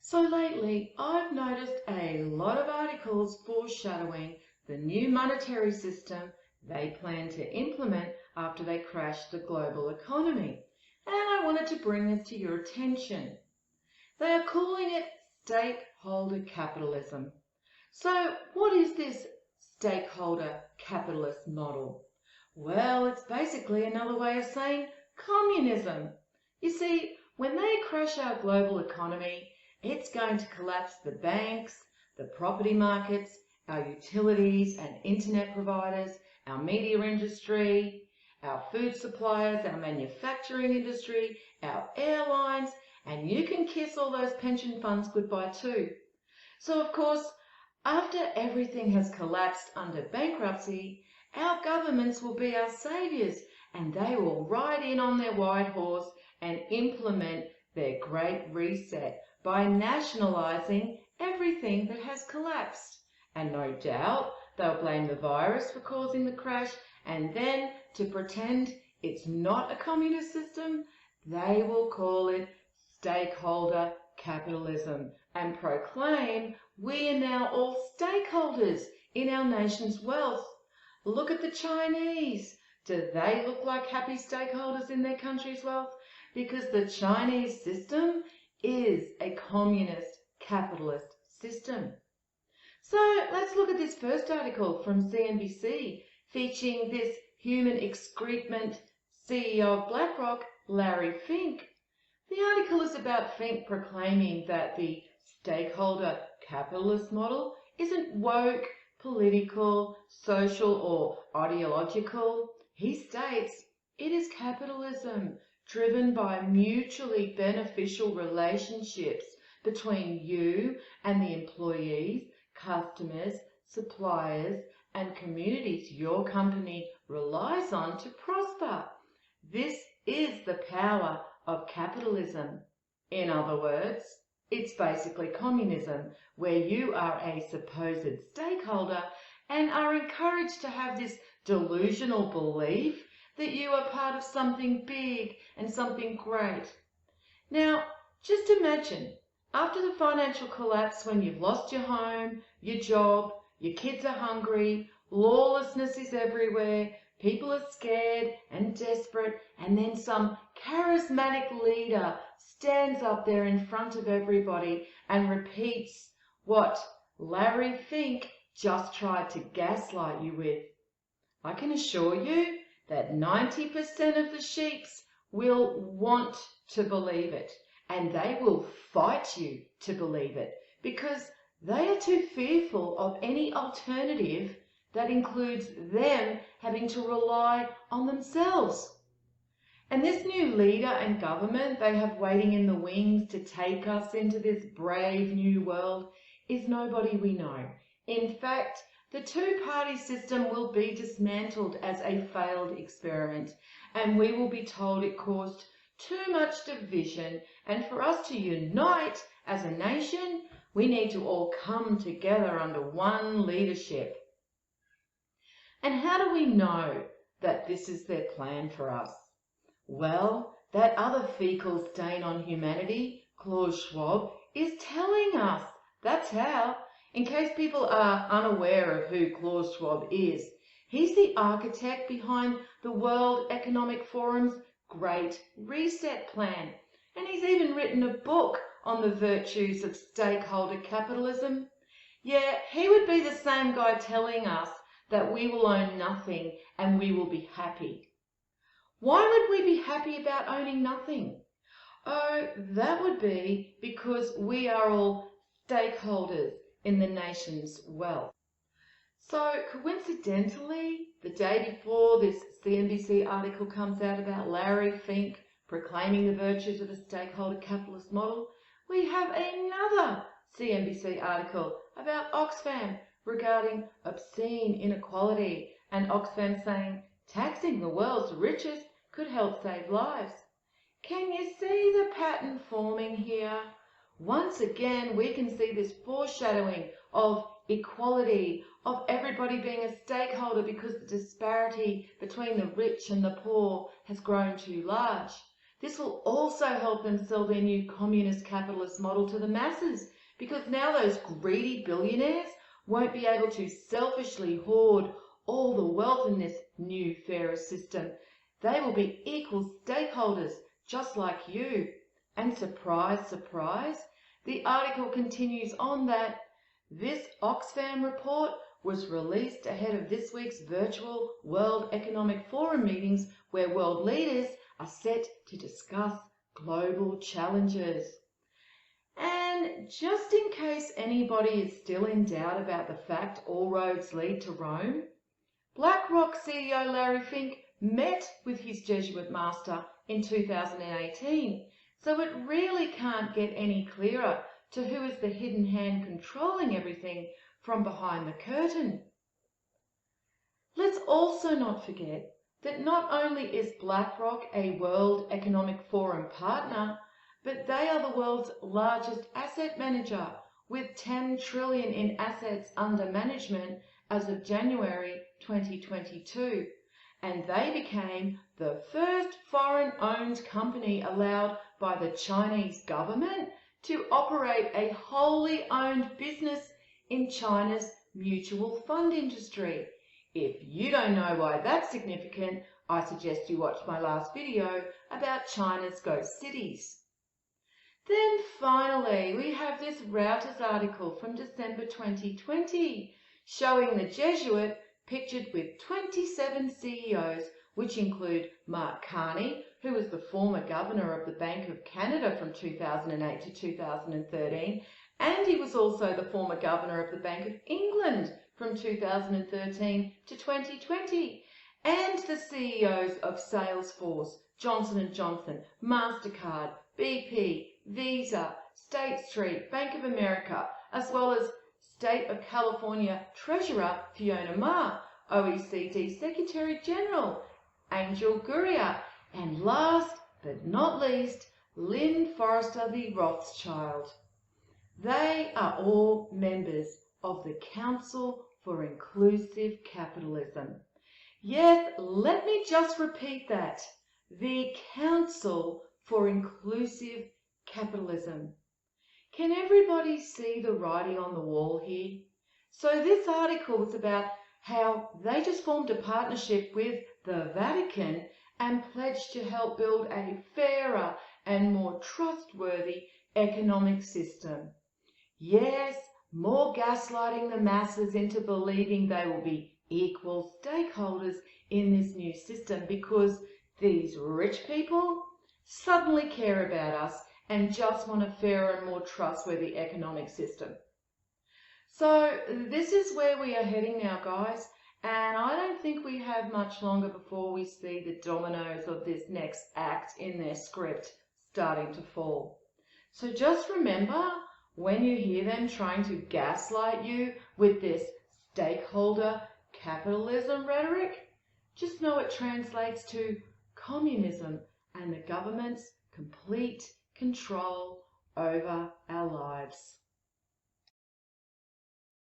So lately, I've noticed a lot of articles foreshadowing the new monetary system they plan to implement after they crash the global economy. And I wanted to bring this to your attention. They are calling it stakeholder capitalism. So what is this stakeholder capitalist model? Well, it's basically another way of saying communism. You see, when they crash our global economy, it's going to collapse the banks, the property markets, our utilities and internet providers, our media industry, our food suppliers, our manufacturing industry, our airlines, and you can kiss all those pension funds goodbye too. So of course, after everything has collapsed under bankruptcy, our governments will be our saviours and they will ride in on their white horse and implement their great reset by nationalising everything that has collapsed. And no doubt they'll blame the virus for causing the crash, and then to pretend it's not a communist system, they will call it stakeholder capitalism and proclaim we are now all stakeholders in our nation's wealth. Look at the Chinese. Do they look like happy stakeholders in their country's wealth? Because the Chinese system is a communist capitalist system. So let's look at this first article from CNBC featuring this human excrement CEO of BlackRock, Larry Fink. The article is about Fink proclaiming that the stakeholder capitalist model isn't woke, political, social, or ideological. He states it is capitalism driven by mutually beneficial relationships between you and the employees, customers, suppliers, and communities your company relies on to prosper. This is the power of capitalism. In other words, it's basically communism, where you are a supposed stakeholder and are encouraged to have this delusional belief that you are part of something big and something great. Now, just imagine, after the financial collapse, when you've lost your home, your job, your kids are hungry, lawlessness is everywhere, people are scared and desperate, and then some charismatic leader stands up there in front of everybody and repeats what Larry Fink just tried to gaslight you with. I can assure you that 90% of the sheeps will want to believe it, and they will fight you to believe it because they are too fearful of any alternative that includes them having to rely on themselves. And this new leader and government they have waiting in the wings to take us into this brave new world is nobody we know. In fact, the two-party system will be dismantled as a failed experiment, and we will be told it caused too much division, and for us to unite as a nation, we need to all come together under one leadership. And how do we know that this is their plan for us? Well, that other fecal stain on humanity, Klaus Schwab, is telling us. That's how. In case people are unaware of who Klaus Schwab is, he's the architect behind the World Economic Forum's Great Reset Plan. And he's even written a book on the virtues of stakeholder capitalism. Yeah, he would be the same guy telling us that we will own nothing and we will be happy. Why would we be happy about owning nothing? Oh, that would be because we are all stakeholders in the nation's wealth. So coincidentally, the day before this CNBC article comes out about Larry Fink proclaiming the virtues of a stakeholder capitalist model, we have another CNBC article about Oxfam regarding obscene inequality, and Oxfam saying taxing the world's richest could help save lives. Can you see the pattern forming here? Once again, we can see this foreshadowing of equality, of everybody being a stakeholder because the disparity between the rich and the poor has grown too large. This will also help them sell their new communist capitalist model to the masses, because now those greedy billionaires won't be able to selfishly hoard all the wealth in this new fairer system. They will be equal stakeholders, just like you. And surprise, surprise, the article continues on that this Oxfam report was released ahead of this week's virtual World Economic Forum meetings where world leaders are set to discuss global challenges. And just in case anybody is still in doubt about the fact all roads lead to Rome, BlackRock CEO Larry Fink met with his Jesuit master in 2018, so it really can't get any clearer to who is the hidden hand controlling everything from behind the curtain. Let's also not forget that not only is BlackRock a World Economic Forum partner, but they are the world's largest asset manager with $10 trillion in assets under management as of January 2022. And they became the first foreign-owned company allowed by the Chinese government to operate a wholly owned business in China's mutual fund industry. If you don't know why that's significant, I suggest you watch my last video about China's ghost cities. Then finally, we have this Reuters article from December 2020 showing the Jesuit pictured with 27 CEOs, which include Mark Carney, who was the former governor of the Bank of Canada from 2008 to 2013, and he was also the former governor of the Bank of England from 2013 to 2020, and the CEOs of Salesforce, Johnson & Johnson, MasterCard, BP, Visa, State Street, Bank of America, as well as State of California Treasurer Fiona Ma, OECD Secretary General Angel Gurria, and last but not least, Lynn Forrester the Rothschild. They are all members of the Council for Inclusive Capitalism. Yes, let me just repeat that. The Council for Inclusive Capitalism. Can everybody see the writing on the wall here? So this article is about how they just formed a partnership with the Vatican and pledged to help build a fairer and more trustworthy economic system. Yes, more gaslighting the masses into believing they will be equal stakeholders in this new system because these rich people suddenly care about us and just want a fairer and more trustworthy economic system. So this is where we are heading now, guys, and I don't think we have much longer before we see the dominoes of this next act in their script starting to fall. So just remember, when you hear them trying to gaslight you with this stakeholder capitalism rhetoric, just know it translates to communism and the government's complete control over our lives.